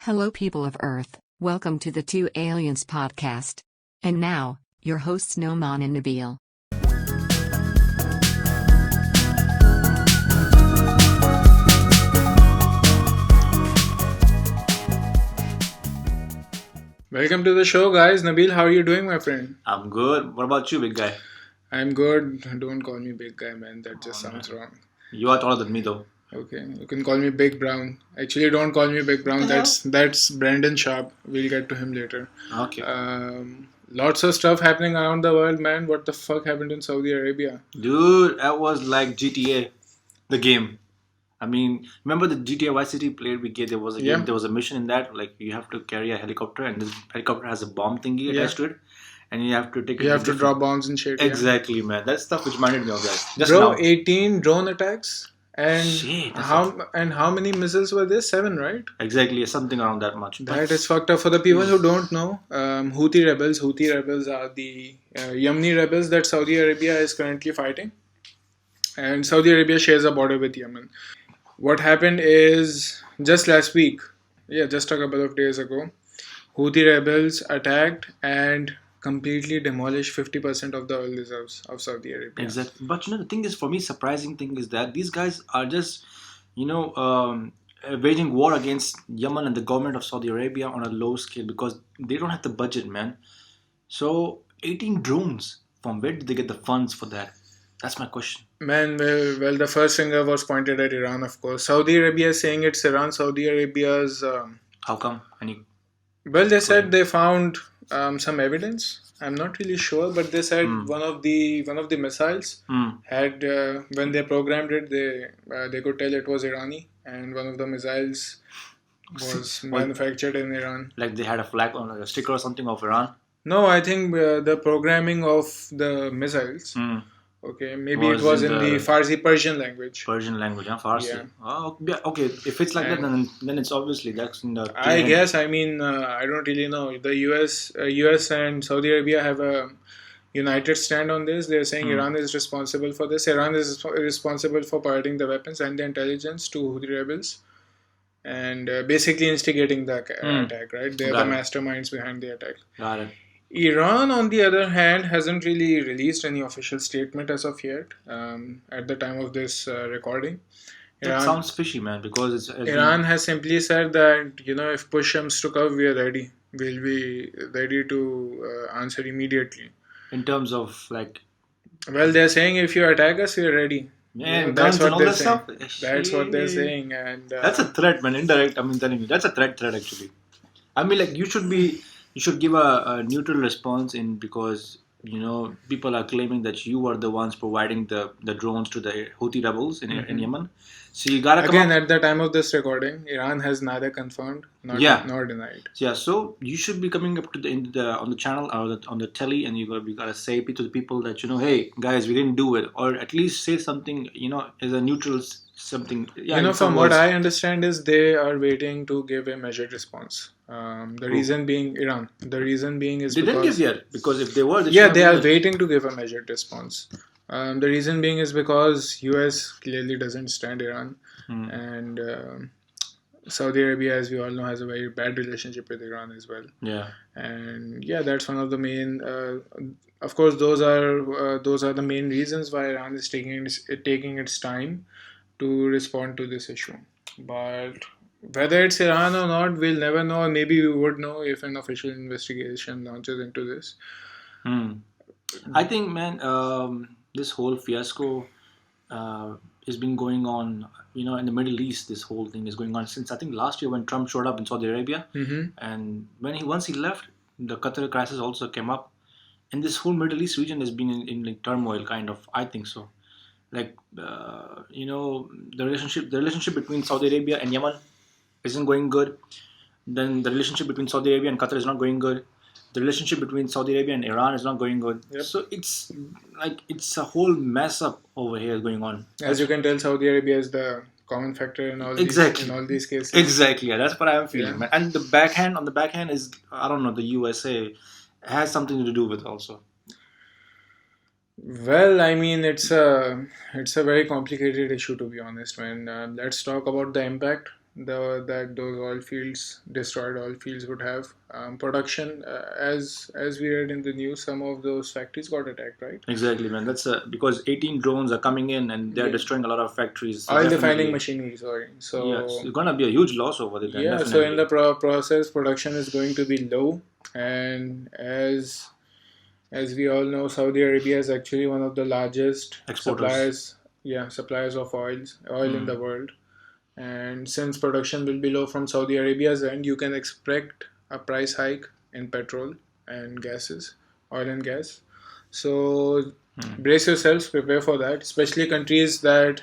Hello, people of Earth. Welcome to the Two Aliens podcast. And now, your hosts Noman and Nabil. Welcome to the show, guys. Nabil, how are you doing, my friend? I'm good. What about you, big guy? I'm good. Don't call me big guy, man. That just sounds wrong. You are taller than me, though. Okay, you can call me Big Brown. Actually, don't call me Big Brown. That's Brandon Sharp. We'll get to him later. Okay. Lots of stuff happening around the world, man. What the fuck happened in Saudi Arabia? Dude, that was like GTA, the game. I mean, remember the GTA Vice City played we get? There was a game, there was a mission in that. Like, you have to carry a helicopter, and this helicopter has a bomb thingy attached to it. And you have to take it. You have to drop bombs and shit. Exactly, man. That stuff which reminded me of that. Just Bro, now. 18 drone attacks. And Shit, how many missiles were there? 7, right? Exactly, something around that much. That is fucked up. For the people who don't know, Houthi rebels are the Yemeni rebels that Saudi Arabia is currently fighting. And Saudi Arabia shares a border with Yemen. What happened is, just last week, just a couple of days ago, Houthi rebels attacked and completely demolished 50% of the oil reserves of Saudi Arabia. Exactly. But the thing is, for me, surprising thing is that these guys are just, waging war against Yemen and the government of Saudi Arabia on a low scale because they don't have the budget, man. So, 18 drones. From where did they get the funds for that? That's my question. Man, well, the first finger was pointed at Iran, of course. Saudi Arabia is saying it's Iran. Saudi Arabia's... How come? Well, they said they found some evidence. I'm not really sure, but they said one of the missiles had when they programmed it, they could tell it was Irani, and one of the missiles was manufactured in Iran. Like they had a flag on a sticker or something of Iran? No, I think the programming of the missiles. Okay, maybe it was in the Farsi Persian language. Farsi. Yeah. Oh, yeah. Okay, if it's like that, then it's obviously that's in the. I guess. I mean, I don't really know. The US and Saudi Arabia have a united stand on this. They're saying Iran is responsible for this. Iran is responsible for piloting the weapons and the intelligence to Houthi rebels, and basically instigating the attack. Right? They're the masterminds behind the attack. Got it. Iran, on the other hand, hasn't really released any official statement as of yet. At the time of this recording, that sounds fishy, man. Because Iran has simply said that if push comes to shove, we are ready. We'll be ready to answer immediately. In terms of like, well, they're saying if you attack us, we're ready. Yeah, that's what they're saying. That's what they're saying, and that's a threat, man. Indirect. I mean, telling you, that's a threat actually. I mean, like you should give a neutral response because people are claiming that you are the ones providing the drones to the Houthi rebels in Yemen. So you gotta come at the time of this recording, Iran has neither confirmed nor denied. Yeah, so you should be coming up to on the channel or on the telly, and you gotta say to the people that hey guys, we didn't do it, or at least say something as a neutral something. Yeah, from what I understand is they are waiting to give a measured response. The reason being Iran. The reason being is they didn't give yet, because if they were, they are waiting to give a measured response. The reason being is because US clearly doesn't stand Iran, and Saudi Arabia, as we all know, has a very bad relationship with Iran as well. Yeah, and that's one of the main. Of course, those are the main reasons why Iran is taking its time to respond to this issue. But whether it's Iran or not, we'll never know. Or maybe we would know if an official investigation launches into this. I think, man, this whole fiasco has been going on, in the Middle East. This whole thing is going on since I think last year when Trump showed up in Saudi Arabia, and once he left, the Qatar crisis also came up, and this whole Middle East region has been in like turmoil, kind of. I think so. Like the relationship between Saudi Arabia and Yemen isn't going good. Then the relationship between Saudi Arabia and Qatar is not going good. The relationship between Saudi Arabia and Iran is not going good. Yep. So it's a whole mess up over here going on. As you can tell, Saudi Arabia is the common factor in all these cases. Exactly, yeah, that's what I'm feeling, man. And on the backhand is, I don't know, the USA has something to do with also. Well, I mean, it's a very complicated issue, to be honest, man. Let's talk about the impact that those oil fields, destroyed oil fields, would have. Production, as we read in the news, some of those factories got attacked, right? Exactly, man. That's because 18 drones are coming in and they're Yeah. destroying a lot of factories. So Oil refining definitely, machinery, sorry. yes, So it's gonna be a huge loss over there. Then yeah, so in definitely. the process, production is going to be low, and as we all know, Saudi Arabia is actually one of the largest Exporters. suppliers of oil in Hmm. the world. And since production will be low from Saudi Arabia's end, you can expect a price hike in petrol and gases, oil and gas. So Hmm. brace yourselves, prepare for that. Especially countries that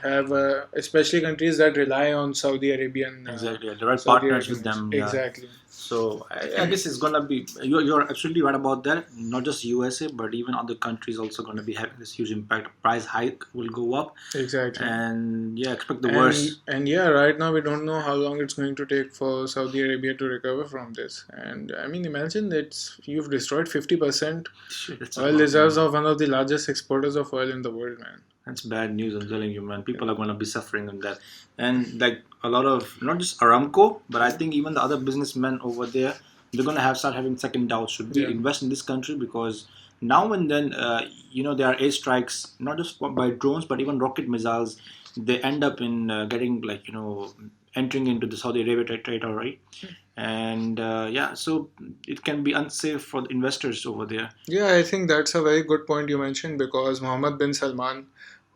rely on Exactly. The right Saudi partners with Arabian. them. Yeah. Exactly. So I guess it's gonna be. You're absolutely right about that. Not just USA, but even other countries also gonna be having this huge impact. Price hike will go up, Exactly. and yeah, expect the And worst. and yeah, right now we don't know how long it's going to take for Saudi Arabia to recover from this. And I mean, imagine that you've destroyed 50% Shit, that's a oil lot, reserves man. of one of the largest exporters of oil in the world, man. That's bad news. I'm telling you, man. People are gonna be suffering on that, and like a lot of not just Aramco, but I think even the other businessmen over there, they're gonna start having second doubts. Should we Yeah. invest in this country? Because now and then, there are airstrikes, not just by drones, but even rocket missiles. They end up in getting entering into the Saudi Arabia territory, and yeah, so it can be unsafe for the investors over there. Yeah, I think that's a very good point you mentioned because Mohammed bin Salman,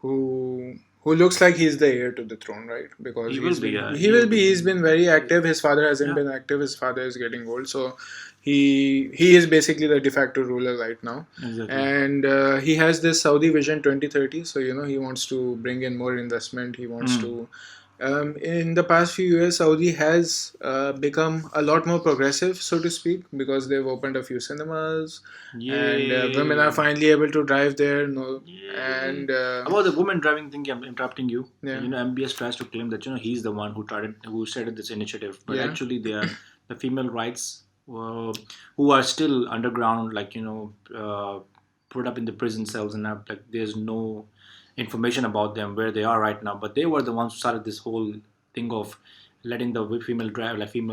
who looks like he's the heir to the throne, right? Because He will be, he's been very active. His father hasn't yeah, been active. His father is getting old, so he is basically the de facto ruler right now. exactly. And he has this Saudi Vision 2030. So he wants to bring in more investment. He wants Mm. to. In the past few years, Saudi has become a lot more progressive, so to speak, because they've opened a few cinemas, and women are Yay. finally able to drive there. No, Yay. and About the woman driving thing, I'm interrupting you. yeah, MBS tries to claim that he's the one who started this initiative, but yeah, actually they are the female rights who are still underground, put up in the prison cells, and have, like there's no information about them where they are right now. But they were the ones who started this whole thing of letting the female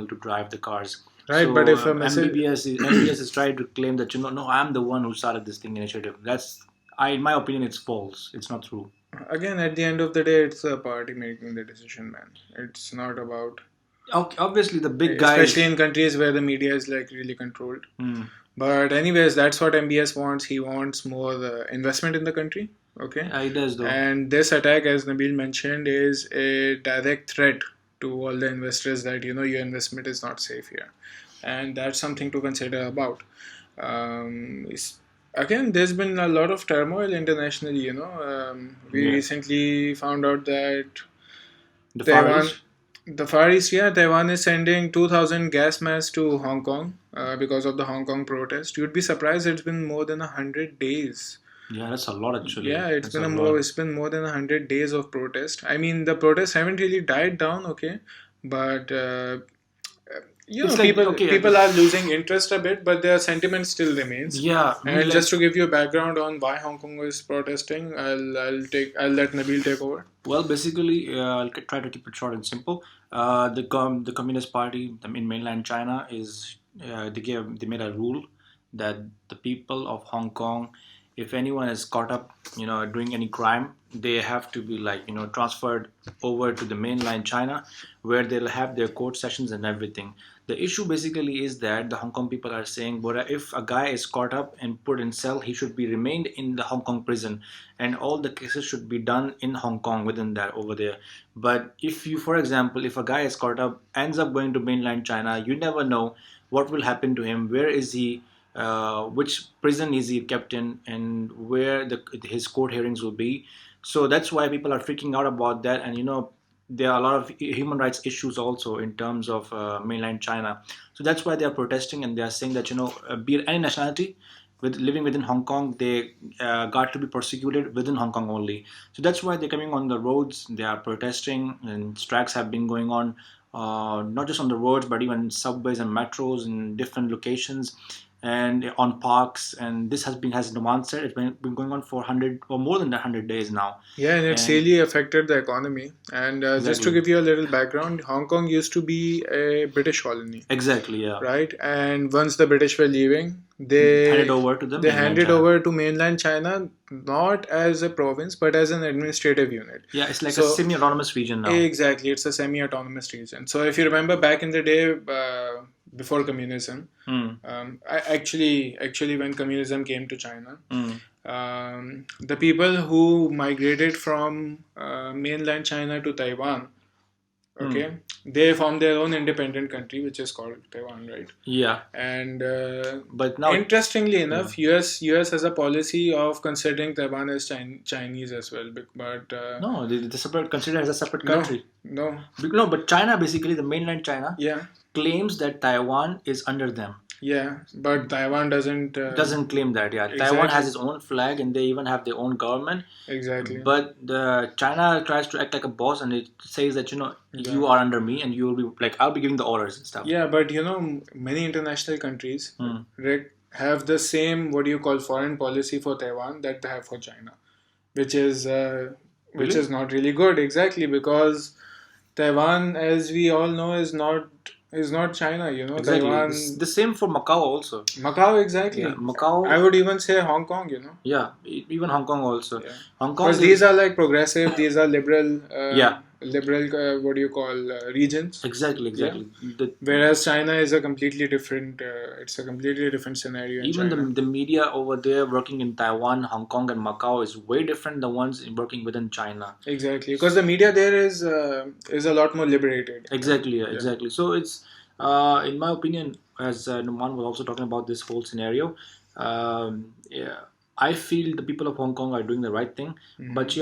to drive the cars. right. But So if a message, MBS is trying to claim that no, I'm the one who started this thing initiative. In my opinion, it's false. It's not true. again, at the end of the day, it's a party making the decision, man. It's not about, Okay, obviously, the big especially guys. in countries where the media is like really controlled. Hmm. But anyways, that's what MBS wants. He wants more investment in the country. Okay, Yeah, it does though. and this attack, as Nabil mentioned, is a direct threat to all the investors that your investment is not safe here, and that's something to consider about. Again, there's been a lot of turmoil internationally. We Yeah. recently found out that The Far Taiwan, East. the Far East, yeah, Taiwan is sending 2,000 gas masks to Hong Kong because of the Hong Kong protest. You'd be surprised it's been more than 100 days. Yeah, that's a lot actually. Yeah, it's That's been a lot. it's been more than 100 days of protest. I mean, the protests haven't really died down, okay, but It's like people are losing interest a bit, but their sentiment still remains. yeah, me And like just to give you a background on why Hong Kong is protesting, I'll let Nabil take over. well, basically, I'll try to keep it short and simple. The Communist Party in mainland China is they made a rule that the people of Hong Kong, if anyone is caught up, doing any crime, they have to be transferred over to the mainland China, where they'll have their court sessions and everything. The issue basically is that the Hong Kong people are saying, but if a guy is caught up and put in cell, he should be remained in the Hong Kong prison, and all the cases should be done in Hong Kong within that over there. But if you, for example, if a guy is caught up, ends up going to mainland China, you never know what will happen to him. Where is he? Which prison is he kept in, and where his court hearings will be. So that's why people are freaking out about that, and there are a lot of human rights issues also in terms of mainland China. So that's why they are protesting, and they are saying that be it any nationality, with living within Hong Kong, they got to be persecuted within Hong Kong only. So that's why they're coming on the roads. They are protesting, and strikes have been going on, not just on the roads, but even subways and metros in different locations. and on parks, and this has Numan said, it's been going on for 100 or more than 100 days now. Yeah, and it's really affected the economy. And just to Exactly. give you a little background, Hong Kong used to be a British colony, Exactly, yeah. right? And once the British were leaving, they Handed over to they handed over to mainland China, not as a province but as an administrative unit. Yeah, it's like a semi-autonomous region now. Exactly, it's a semi-autonomous region. So if you remember back in the day, before communism, actually when communism came to China, the people who migrated from mainland China to Taiwan, okay, they formed their own independent country, which is called Taiwan, right? Yeah. And but now, interestingly enough, US has a policy of considering Taiwan as Chinese as well, but no, they consider it as a separate country. No, but China, basically the mainland China, yeah, claims that Taiwan is under them. Yeah, but Taiwan doesn't claim that. Yeah, exactly. Taiwan has its own flag, and they even have their own government. Exactly. But China tries to act like a boss, and it says that you are under me, and you will be like, I'll be giving the orders and stuff. Yeah, but many international countries have the same foreign policy for Taiwan that they have for China, which is not really good. Exactly, because Taiwan, as we all know, is not China, Exactly. Taiwan. The same for Macau also. Macau, exactly. Yeah, Macau. I would even say Hong Kong, Yeah, even Hong Kong also. Yeah. Hong Kong. Because these are like progressive, these are liberal. Liberal, regions. Exactly. Yeah. Whereas China is a completely different. It's a completely different scenario. Even the media over there working in Taiwan, Hong Kong, and Macau is way different than the ones working within China. Exactly, because the media there is a lot more liberated. Exactly, exactly. So it's in my opinion, as Numan was also talking about this whole scenario. I feel the people of Hong Kong are doing the right thing, but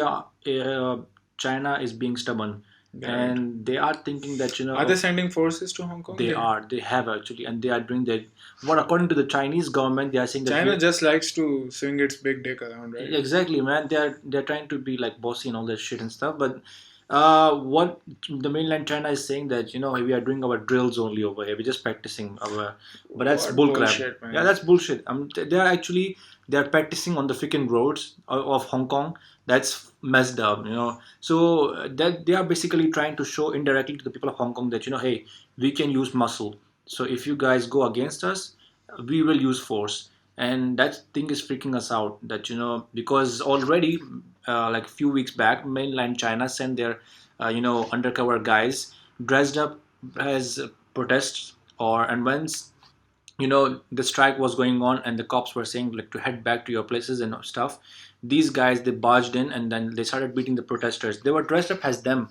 China is being stubborn. And they are thinking that are they sending forces to Hong Kong? They have actually, and they are doing that. What according to the Chinese government, they are saying that China just likes to swing its big dick around, right? Exactly, man. They're trying to be like bossy and all that shit and stuff. But what the mainland China is saying that we are doing our drills only over here. We're just practicing our, but that's bullcrap. Yeah, that's bullshit. They're practicing on the freaking roads of Hong Kong. That's messed up, So that they are basically trying to show indirectly to the people of Hong Kong that hey, we can use muscle. So if you guys go against us, we will use force. And that thing is freaking us out. That because already like a few weeks back, mainland China sent their undercover guys dressed up as protests, and once the strike was going on and the cops were saying like to head back to your places and stuff, these guys, they barged in and then they started beating the protesters. They were dressed up as them,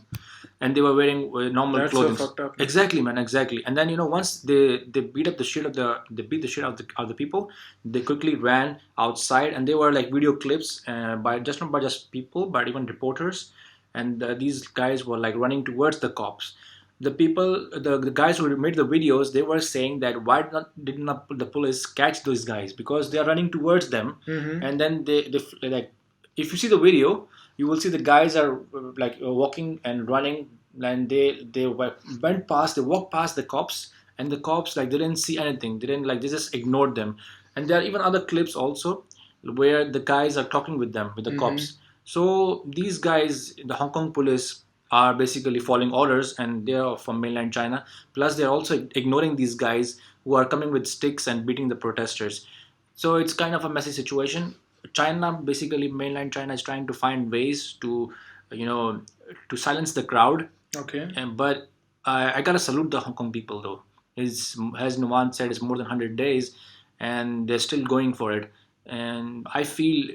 and they were wearing normal clothing. So fucked up. Exactly, man, exactly. And then once they beat the shit out of the people, they quickly ran outside, and they were like video clips not by just people but even reporters, and these guys were like running towards the cops. The people, the guys who made the videos, they were saying that why did not the police catch those guys, because they are running towards them. And then they like, if you see the video, you will see the guys are like walking and running, and they walked past the cops, and the cops like they didn't see anything, they just ignored them. And there are even other clips also where the guys are talking with them, with the cops. So these guys, the Hong Kong police, are basically following orders, and they are from mainland China. Plus, they're also ignoring these guys who are coming with sticks and beating the protesters. So it's kind of a messy situation. China, basically mainland China, is trying to find ways to, to silence the crowd. Okay. But I gotta salute the Hong Kong people though. As Numan said, it's more than 100 days, and they're still going for it. And I feel,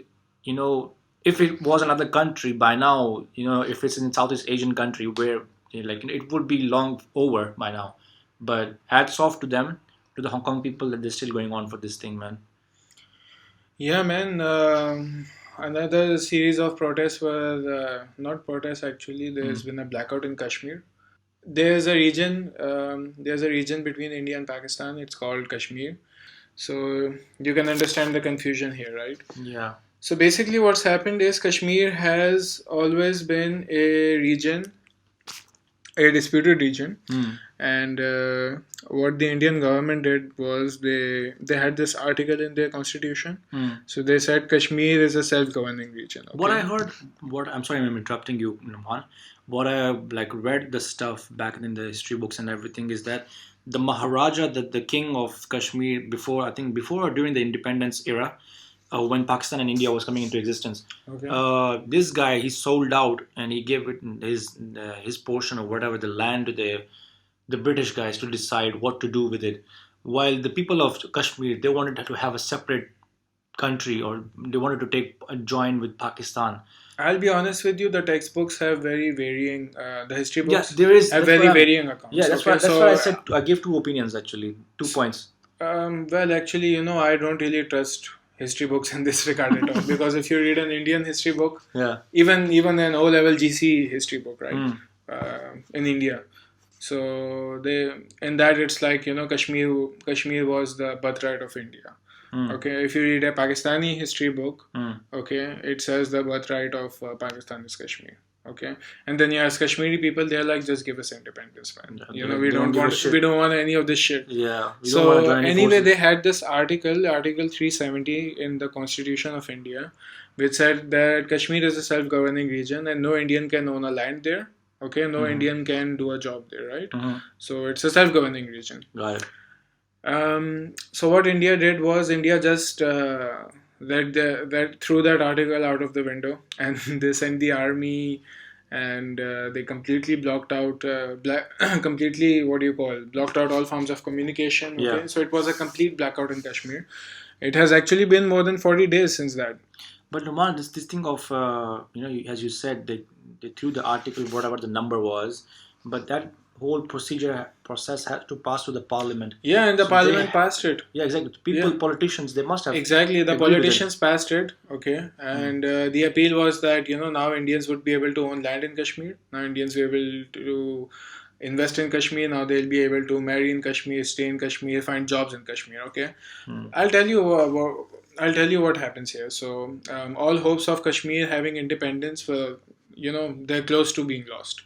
if it was another country by now, if it's in Southeast Asian country where it would be long over by now. But hats off to them, to the Hong Kong people, that they're still going on for this thing, man. Yeah, man. Another series of protests were not protests actually. There's been a blackout in Kashmir. There's a region. There's a region between India and Pakistan. It's called Kashmir. So you can understand the confusion here, right? Yeah. So basically what's happened is Kashmir has always been a region a disputed region. And what the Indian government did was they had this article in their constitution. So they said Kashmir is a self-governing region. Okay? What I heard, I'm sorry, I'm interrupting you, Numan. What I read the stuff back in the history books and everything is that the Maharaja, the king of Kashmir, before or during the independence era, when Pakistan and India was coming into existence, this guy, he sold out and he gave it his portion of whatever the land to the British guys to decide what to do with it. While the people of Kashmir, they wanted to have a separate country, or they wanted to join with Pakistan. I'll be honest with you, the textbooks have very varying, the history books have very varying accounts. Yeah, that's what I said. I gave 2 opinions actually, 2 points. Well, actually, I don't really trust history books in this regard at all. Because if you read an Indian history book, even an O-level GC history book, right, in India, so in that it's like, Kashmir was the birthright of India. Okay, if you read a Pakistani history book, okay, it says the birthright of Pakistan is Kashmir. Okay, and then you ask Kashmiri people, they're like, just give us independence, man. We don't want any of this shit. Yeah. So anyway, they had this article 370 in the Constitution of India, which said that Kashmir is a self-governing region and no Indian can own a land there. Okay, no Indian can do a job there, right? So it's a self-governing region. Right. So what India did was India just threw that article out of the window, and they sent the army, and they completely blocked out blocked out all forms of communication. Okay? Yeah. So it was a complete blackout in Kashmir. It has actually been more than 40 days since that. But Numan, this thing of as you said, they threw the article, whatever the number was, but that whole process had to pass to the parliament. Yeah, and the parliament passed it. Yeah, exactly. Politicians, they must have. Exactly, the politicians passed it. Okay, and the appeal was that now Indians would be able to own land in Kashmir. Now Indians will be able to invest in Kashmir. Now they'll be able to marry in Kashmir, stay in Kashmir, find jobs in Kashmir. Okay, I'll tell you what happens here. So all hopes of Kashmir having independence were, they're close to being lost.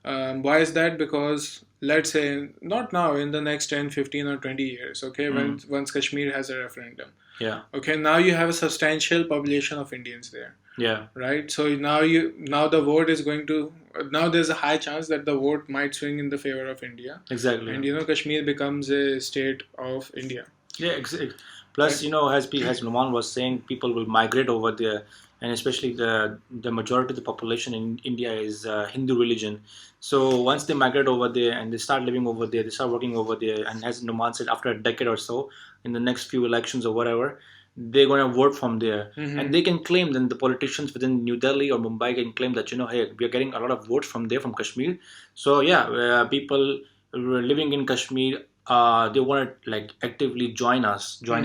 Why is that? Because let's say not now, in the next 10, 15 or 20 years, okay, once Kashmir has a referendum. Yeah. Okay, now you have a substantial population of Indians there. Yeah. Right? So now the vote is going to, now there's a high chance that the vote might swing in the favor of India. Exactly. And Kashmir becomes a state of India. Yeah, exactly. Plus, as Numan was saying, people will migrate over there. And especially the majority of the population in India is Hindu religion. So once they migrate over there and they start living over there, they start working over there, and as Numan said, after a decade or so, in the next few elections or whatever, they're going to vote from there. And they can claim, then the politicians within New Delhi or Mumbai can claim that, hey, we are getting a lot of votes from there, from Kashmir. So people living in Kashmir, they want to actively join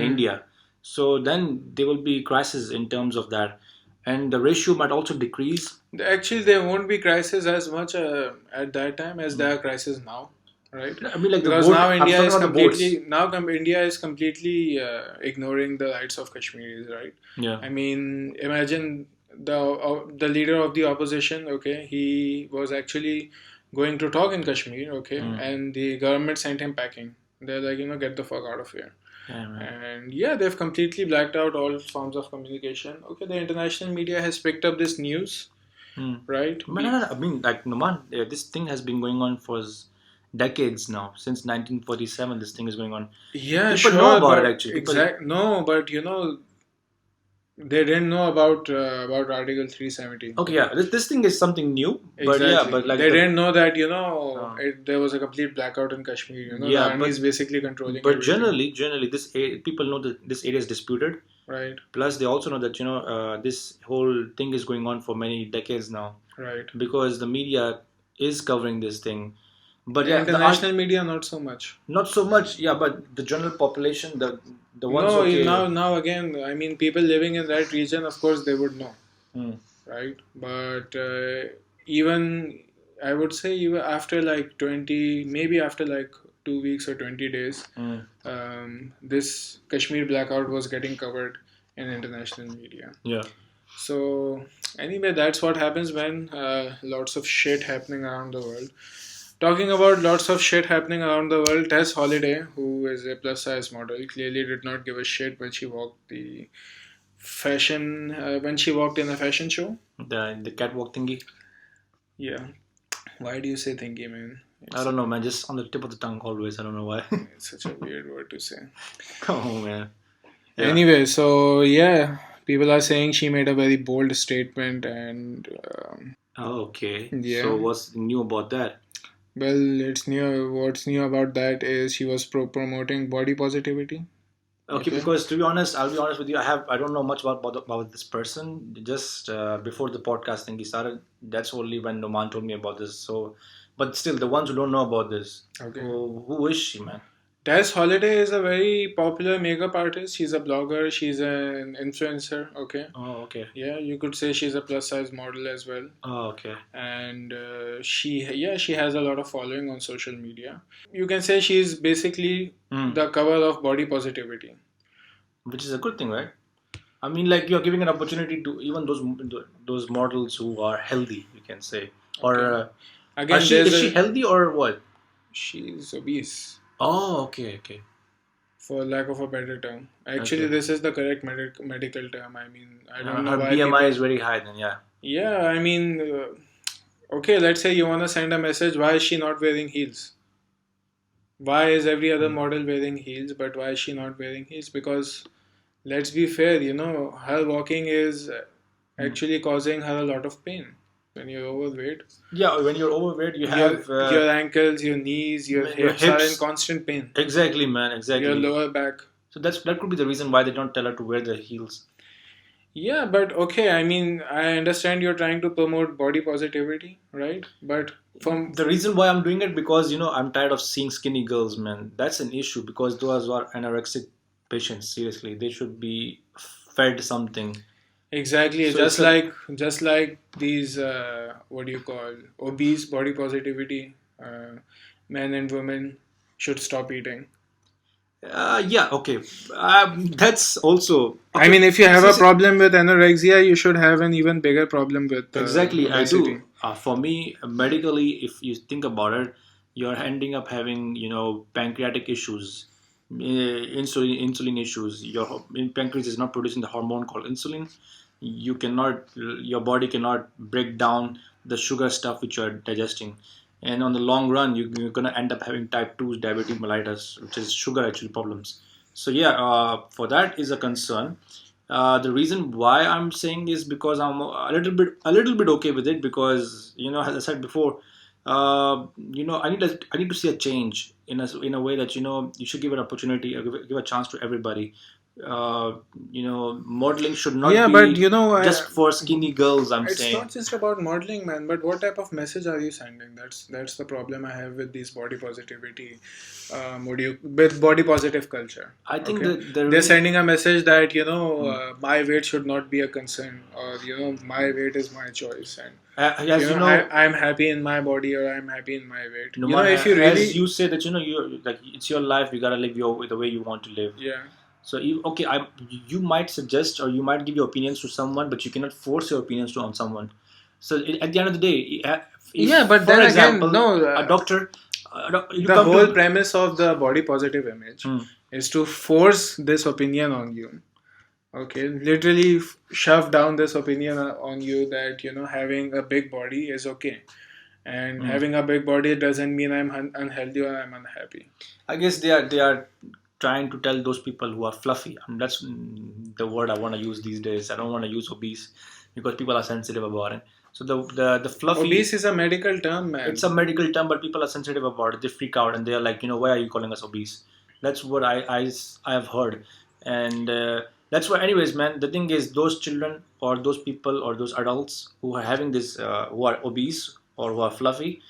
India. So then there will be crisis in terms of that. And the ratio might also decrease. Actually, there won't be crisis as much at that time as there are crises now, right? I mean, because now India is completely ignoring the rights of Kashmiris, right? Yeah. I mean, imagine the leader of the opposition. Okay, he was actually going to talk in Kashmir. Okay, and the government sent him packing. They're like, get the fuck out of here. And they've completely blacked out all forms of communication. Okay, the international media has picked up this news, right? No. I mean, Numan, this thing has been going on for decades now. Since 1947, this thing is going on. Yeah, people know about it actually. No, but they didn't know about Article 370. Okay, yeah, this thing is something new. Exactly. But they didn't know that there was a complete blackout in Kashmir. The army is basically controlling. But generally, this people know that this area is disputed. Right. Plus, they also know that this whole thing is going on for many decades now. Right. Because the media is covering this thing. But the international media, not so much. Not so much, yeah. But the general population, the ones. No, now again, I mean, people living in that region, of course, they would know, right? But even I would say, even after after 2 weeks or 20 days, this Kashmir Blackout was getting covered in international media. Yeah. So anyway, that's what happens when lots of shit happening around the world. Talking about lots of shit happening around the world, Tess Holiday, who is a plus size model, clearly did not give a shit when she walked the fashion when she walked in a fashion show. The catwalk thingy. Yeah. Why do you say thingy, man? I don't know, man. Just on the tip of the tongue always. I don't know why. It's such a weird word to say. Come on, man. Yeah. Anyway, so yeah, people are saying she made a very bold statement, and Okay. Yeah. So what's new about that? well, it's new. What's new about that is she was promoting body positivity. Okay, Okay. because to be honest, I'll be honest with you. I don't know much about this person. Just before the podcast thing started, that's only when Noman told me about this. So, but still, the ones who don't know about this, Okay. who is she, man? Tess Holiday is a very popular makeup artist. She's a blogger. She's an influencer. Okay. Oh, okay. Yeah, you could say she's a plus size model as well. Oh, okay. And she has a lot of following on social media. You can say she's basically the cover of body positivity, Which is a good thing, right? I mean, like you're giving an opportunity to even those models who are healthy, you can say. Or Again, is she healthy or what? She's obese, Oh, okay, okay. for lack of a better term. Actually, Okay. this is the correct medical term. I mean, I don't know Her why BMI people- is very high then, yeah. Yeah, I mean, okay, let's say you want to send a message. Why is she not wearing heels? Why is every other model wearing heels, but why is she not wearing heels? Because let's be fair, her walking is actually causing her a lot of pain. When you're overweight, Yeah, when you're overweight, you have your ankles, your knees, your hips are in constant pain. Exactly, man, exactly. Your lower back. So that could be the reason why they don't tell her to wear the heels. Yeah, but okay, I mean, I understand you're trying to promote body positivity, right? But from The reason why I'm doing it because I'm tired of seeing skinny girls, man. That's an issue because those are anorexic patients. Seriously, they should be fed something. exactly, So just like these what do you call obese body positivity men and women should stop eating. Yeah, okay. That's also. I mean, if you have a problem with anorexia, you should have an even bigger problem with Exactly, obesity. I do. For me, medically, if you think about it, you're ending up having, pancreatic issues, insulin issues. Your pancreas is not producing the hormone called insulin. Your body cannot break down the sugar stuff which you're digesting. And on the long run, you're going to end up having type 2 diabetic mellitus, which is sugar actually problems. So yeah, for that is a concern. The reason why I'm saying is because I'm a little bit okay with it because as I said before, I need to see a change in a way that you should give an opportunity, give a chance to everybody. Modeling should not Yeah, be but just for skinny girls. I'm it's saying not just about modeling, man. But what type of message are you sending? That's the problem I have with these body positivity, with body positive culture. I think okay? that They're sending a message that my weight should not be a concern, or my weight is my choice, and as I'm happy in my body or I'm happy in my weight. no matter, if you really, as you say that you like it's your life, you gotta live the way you want to live. yeah. So you might suggest or you might give your opinions to someone, but you cannot force your opinions on someone. So at the end of the day, But then example, again, no. a doctor. The whole premise of the body positive image is to force this opinion on you. Okay, literally shove down this opinion on you that having a big body is okay, and having a big body doesn't mean I'm unhealthy or I'm unhappy. I guess they are trying to tell those people who are fluffy. That's the word I want to use these days. I don't want to use obese because people are sensitive about it. So the fluffy. Obese is a medical term, man. It's a medical term, but people are sensitive about it. They freak out and they are like, why are you calling us obese? That's what I have heard, and that's why. Anyways, man, the thing is, those children or those people or those adults who are having this, who are obese or who are fluffy,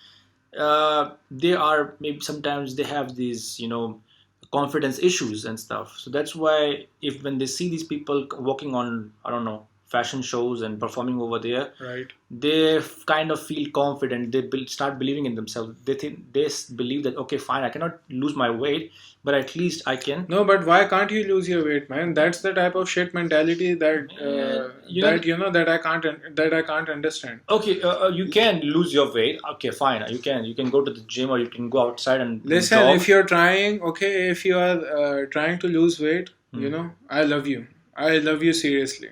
they are maybe sometimes they have these, confidence issues and stuff. So that's why when they see these people walking on, I don't know, fashion shows and performing over there, Right. they kind of feel confident. They start believing in themselves. They believe that, okay, fine, I cannot lose my weight, but at least I can. No, but why can't you lose your weight, man? That's the type of shit mentality that that I can't understand. Okay, you can lose your weight. Okay, fine. You can go to the gym, or you can go outside and Listen, jog. if you're trying, okay, if you are trying to lose weight, I love you. I love you seriously.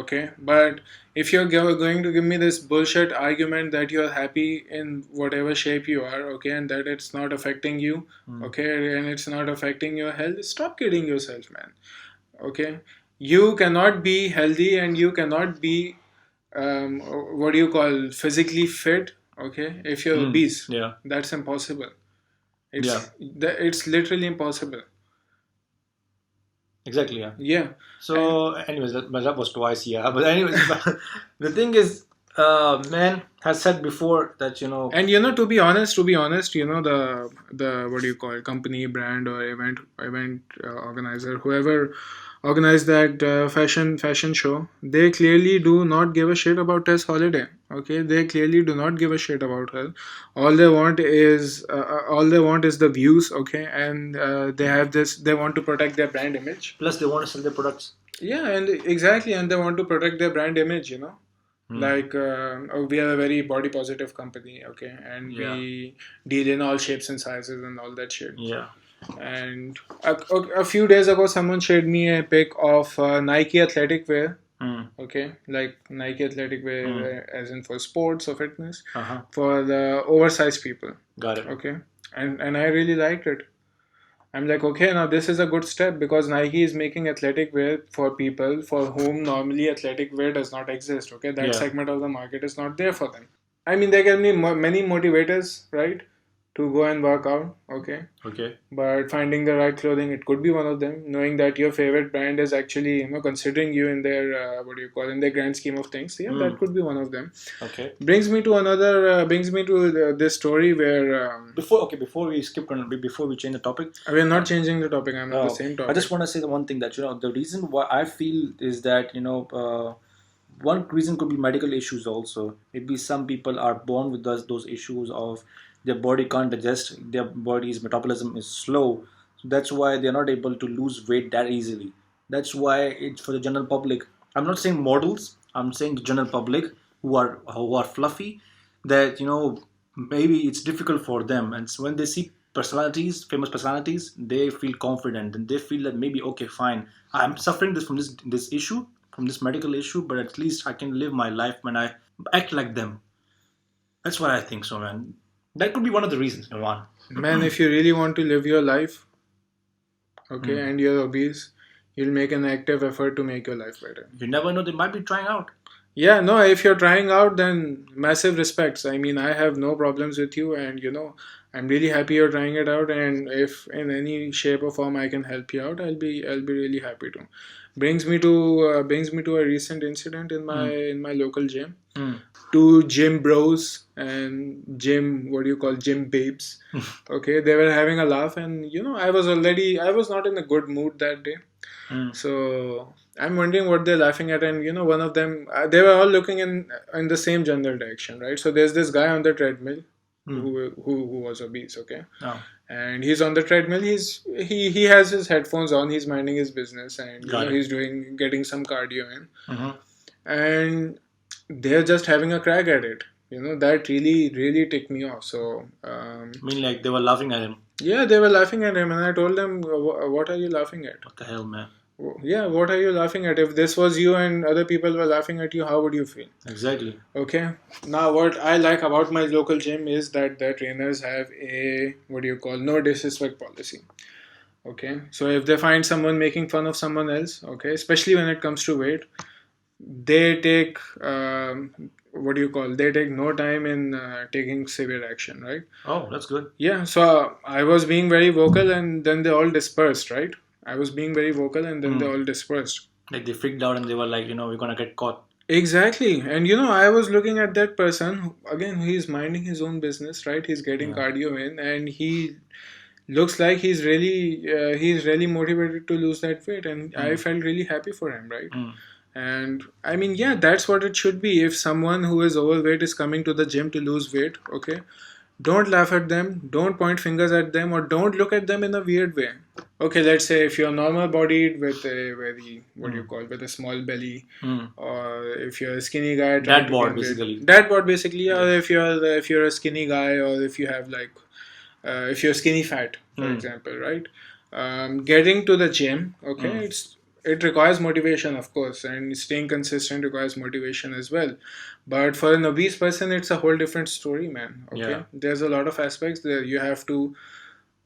Okay, but if you're going to give me this bullshit argument that you're happy in whatever shape you are, okay, and that it's not affecting you, okay, and it's not affecting your health, stop kidding yourself, man. Okay, you cannot be healthy and you cannot be what do you call physically fit, okay, if you're obese. Yeah. That's impossible. It's literally impossible. Exactly, yeah. Yeah. So, anyways, that was twice, yeah. But anyways, the thing is, man has said before that, And to be honest, the what do you call it, company, brand, or event organizer, whoever organized that fashion show, they clearly do not give a shit about Tess Holiday. Okay, they clearly do not give a shit about her. All they want is the views. Okay, and they have this. They want to protect their brand image. Plus, they want to sell their products. Yeah, and exactly, and they want to protect their brand image. Like we are a very body positive company, okay, and we deal in all shapes and sizes and all that shit. Yeah. And a few days ago, someone shared me a pic of Nike athletic wear. Okay, like Nike athletic wear, as in for sports or fitness, for the oversized people. Got it. Okay, and I really liked it. I'm like, okay, now this is a good step because Nike is making athletic wear for people for whom normally athletic wear does not exist. Okay, that segment of the market is not there for them. I mean, there can be many motivators, right, to go and work out. Okay. But finding the right clothing, it could be one of them. Knowing that your favorite brand is actually, considering you in their in their grand scheme of things. Yeah, that could be one of them. Okay. Brings me to this story where before we change the topic. We're not changing the topic. I'm on the same topic. I just want to say the one thing that the reason why I feel is that one reason could be medical issues also. Maybe some people are born with those issues of their body can't digest, their body's metabolism is slow. So that's why they're not able to lose weight that easily. That's why it's for the general public. I'm not saying models, I'm saying the general public who are fluffy, that maybe it's difficult for them. And so when they see famous personalities, they feel confident and they feel that maybe, okay, fine, I'm suffering from this issue, from this medical issue, but at least I can live my life when I act like them. That's what I think so, man. That could be one of the reasons, Nirvan. Man, if you really want to live your life, okay, and you're obese, you'll make an active effort to make your life better. You never know, they might be trying out. Yeah, no, if you're trying out, then massive respects. I mean, I have no problems with you, and I'm really happy you're trying it out, and if in any shape or form I can help you out, I'll be really happy to. Brings me to a recent incident in my local gym. Two gym bros and gym babes. Okay, they were having a laugh, and I was not in a good mood that day. So I'm wondering what they're laughing at, and one of them, they were all looking in the same general direction, right? So there's this guy on the treadmill who was obese, okay, and he's on the treadmill. He has his headphones on. He's minding his business, and he's getting some cardio in, and they're just having a crack at it. That really ticked me off. So like they were laughing at him? Yeah, they were laughing at him, and I told them, "What are you laughing at? What the hell, man? Yeah, what are you laughing at? If this was you and other people were laughing at you, how would you feel?" Exactly. Okay. Now, what I like about my local gym is that the trainers have a no disrespect policy. Okay. So if they find someone making fun of someone else, okay, especially when it comes to weight, they take they take no time in taking severe action, right? Oh, that's good. Yeah. So I was being very vocal, and then they all dispersed, right? I was being very vocal, and then they all dispersed. Like they freaked out and they were like, we're gonna get caught. Exactly. And I was looking at that person again, he's minding his own business, right? He's getting cardio in, and he looks like he's really motivated to lose that weight, and I felt really happy for him, right? And I mean, yeah, that's what it should be. If someone who is overweight is coming to the gym to lose weight, okay, don't laugh at them, don't point fingers at them, or don't look at them in a weird way. Okay, let's say if you're normal bodied with a very, what do you call, with a small belly, or if you're a skinny guy trying Dad to bod gain weight. basically. Dad bod basically, or if you're a skinny guy, or if you have like if you're skinny fat, for example, right? Getting to the gym, okay, it requires motivation, of course, and staying consistent requires motivation as well. But for an obese person, it's a whole different story, man. Okay, Yeah. there's a lot of aspects there. You have to,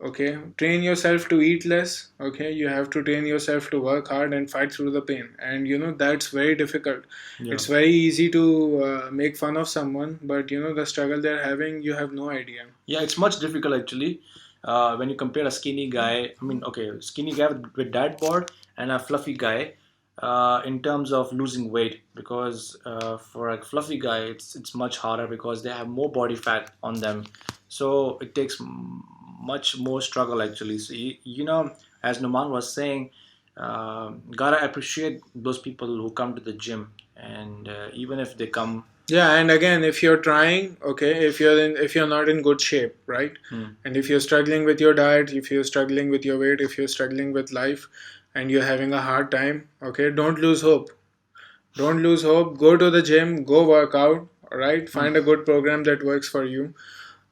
okay, train yourself to eat less. Okay, you have to train yourself to work hard and fight through the pain, and that's very difficult. Yeah. It's very easy to make fun of someone, but the struggle they're having, you have no idea. Yeah, it's much difficult actually. When you compare a skinny guy, I mean, okay, skinny guy with dad bod and a fluffy guy, in terms of losing weight, because for a fluffy guy, it's much harder because they have more body fat on them, so it takes much more struggle actually. So as Numan was saying, gotta appreciate those people who come to the gym, and even if they come. Yeah, and again, if you're trying, okay, if you're not in good shape, right? And if you're struggling with your diet, if you're struggling with your weight, if you're struggling with life, and you're having a hard time, okay, don't lose hope. Don't lose hope. Go to the gym, go work out, right? Find a good program that works for you.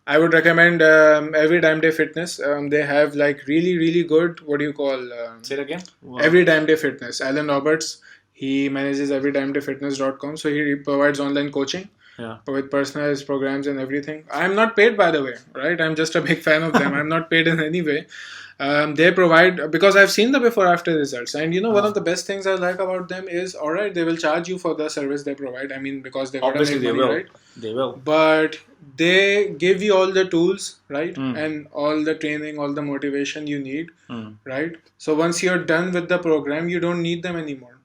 I would recommend EveryDamnDayFitness. They have like really, really good, what do you call? Say it again. Wow. EveryDamnDayFitness. Alan Roberts, he manages EveryDamnDayFitness.com. So he provides online coaching with personalized programs and everything. I'm not paid, by the way, right? I'm just a big fan of them. I'm not paid in any way. They provide, because I've seen the before after results, and one of the best things I like about them is, all right, they will charge you for the service they provide. I mean, because they gotta Obviously make they money, will. right? They will. But they give you all the tools, right? And all the training, all the motivation you need, right? So once you're done with the program, you don't need them anymore,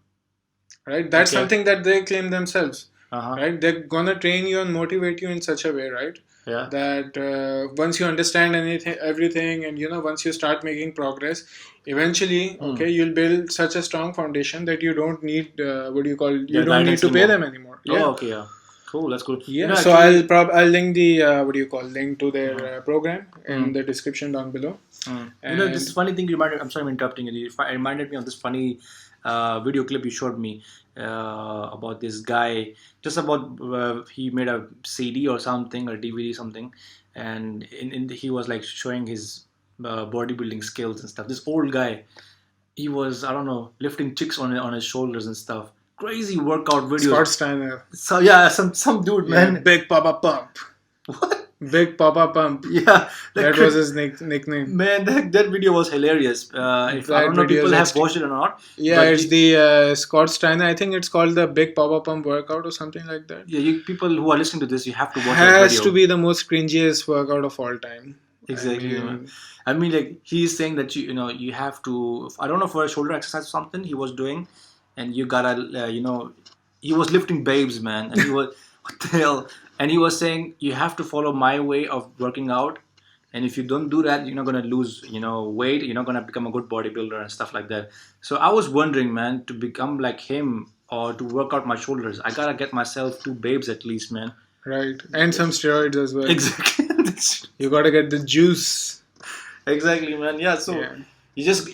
right? That's something that they claim themselves, right? They're gonna train you and motivate you in such a way, right? Yeah. That once you understand everything, and once you start making progress, eventually, okay, you'll build such a strong foundation that you don't need you don't need to pay them anymore. Yeah. Oh, okay, yeah. Cool, that's cool. Yeah, so I'll link the link to their program in the description down below. This funny thing I'm sorry I'm interrupting you. It reminded me of this funny video clip you showed me about this guy, just about he made a CD or something, or DVD something, and he was like showing his bodybuilding skills and stuff. This old guy, he was, I don't know, lifting chicks on his shoulders and stuff. Crazy workout videos. Steiner. So yeah, some dude, man. Big Papa Pump. What? Big Papa Pump. Yeah, that was his nickname. Man, that video was hilarious. If I don't know if people have watched it or not. Yeah, it's the Scott Steiner. I think it's called the Big Papa Pump workout or something like that. Yeah, people who are listening to this, you have to watch that video. Has to be the most cringiest workout of all time. Exactly. I mean, like, he's saying that you have to. I don't know, for a shoulder exercise or something he was doing, and you gotta he was lifting babes, man, and he was what the hell. And he was saying, you have to follow my way of working out. And if you don't do that, you're not going to lose, weight. You're not going to become a good bodybuilder and stuff like that. So I was wondering, man, to become like him or to work out my shoulders, I got to get myself 2 babes at least, man. Right. And some steroids as well. Exactly. You got to get the juice. Exactly, man. Yeah. So you just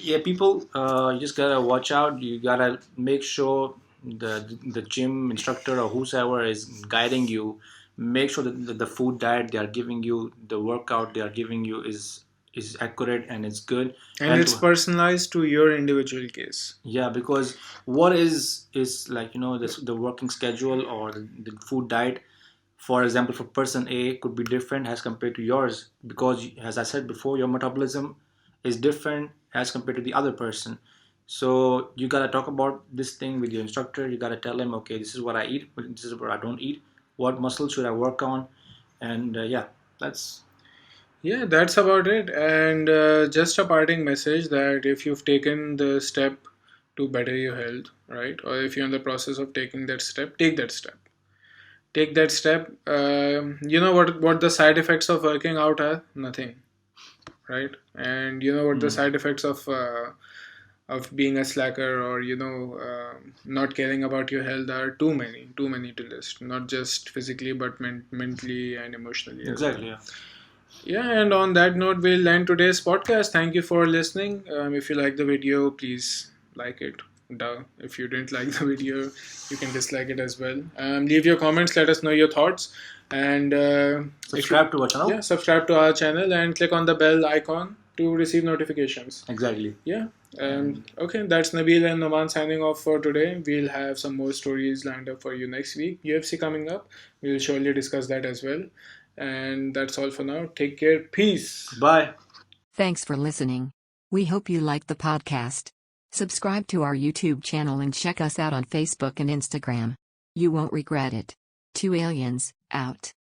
got to watch out. You got to make sure the gym instructor or whosoever is guiding you, make sure that the food diet they are giving you, the workout they are giving you is accurate and it's good. And it's personalized to your individual case. Yeah, because what is like, the working schedule or the food diet, for example, for person A could be different as compared to yours, because as I said before, your metabolism is different as compared to the other person. So you gotta talk about this thing with your instructor. You gotta tell him, okay, this is what I eat, this is what I don't eat. What muscle should I work on? And that's about it. And just a parting message that if you've taken the step to better your health, right, or if you're in the process of taking that step, take that step. You know what the side effects of working out are? Nothing, right? And you know what the side effects of of being a slacker or not caring about your health are too many to list, not just physically but mentally and emotionally as well. Exactly. Yeah. Yeah, and on that note, we'll end today's podcast. Thank you for listening. If you like the video, please like it. Duh. If you didn't like the video, you can dislike it as well. Leave your comments. Let us know your thoughts. And Subscribe to our channel. Yeah, subscribe to our channel and click on the bell icon to receive notifications. Exactly. Yeah. Okay, that's Nabil and Noman signing off for today. We'll have some more stories lined up for you next week. UFC coming up. We'll surely discuss that as well. And that's all for now. Take care. Peace. Bye. Thanks for listening. We hope you liked the podcast. Subscribe to our YouTube channel and check us out on Facebook and Instagram. You won't regret it. 2 aliens, out.